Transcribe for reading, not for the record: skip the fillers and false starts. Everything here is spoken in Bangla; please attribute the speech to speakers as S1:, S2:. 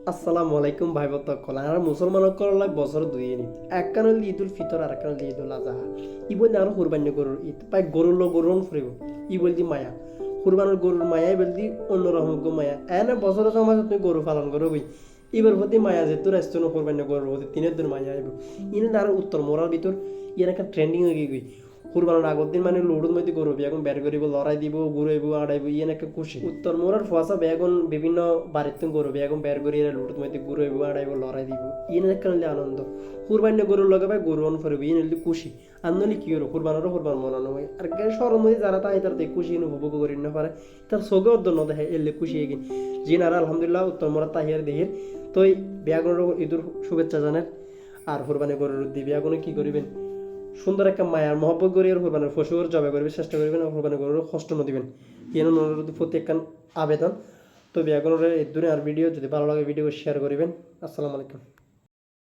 S1: আসসালামু আলাইকুম ভাই বতকল আর মুসলমান করলা বছর দুই নি একখান হল ঈদুল ফিতর আর একখান হল ঈদুল আজহা ই বলতে আরো কুরবানি গরুর ঈদ পাই গরুর লো গরুন ফুরিব ই বলতি মায়া কুরবানের গরুর মায়াই বলতি অন্যরকম মায়া এনে বছরের সমাজ তুমি গরু পালন করো বই এবার প্রতি মায়া যে তোর আসতো কুরবানি গরুর প্রতি তিনের দিন মায়া আইব ইনে আর উত্তর মোরার ভিতর ইয়ার একটা ট্রেন্ডিং হয়ে গই কুরবানের আগর দিন মানে লোডের মধ্যে গরু এখন বের করিব লড়াই দিব ঘুরাইব আড়াইব ইয়ে একটা খুশি উত্তর মোড়ার ফুয়াশা বেগুন বিভিন্ন বাড়িতে গরু বেগুন বের করি লোডের মধ্যে ঘুরাইব আড়াইব লড়াই দিব ইয়ে একটা নিলে আনন্দ কুরবানি গরুর লগে ভাই গরু অন ফরিব ইয়ে নিলে খুশি আর নলি কি হলো কুরবানেরও কুরবান মনানো হয় আর শহরের মধ্যে যারা তাই তার খুশি উপভোগ করি না পারে তার চোখে অর্ধ ন দেখে এলে খুশি এগিয়ে জিন আর আলহামদুলিল্লাহ উত্তর মোড়া তাহিয়ার দেহের তো বেগুনের ঈদুর শুভেচ্ছা জানেন আর কুরবানি গরুর দি বেগুনে কি করিবেন সুন্দর একটা মায়ার মহব্বত করি আর কোরবানের পশুর জবাই করবে চেষ্টা করবেন আর কোরবানি গরুর কষ্ট ন দিবেন ইয়ে প্রতি একটা আবেদন তো বিয়াগরের এই দূরে আর ভিডিও যদি ভালো লাগে ভিডিও শেয়ার করবেন আসসালামু আলাইকুম।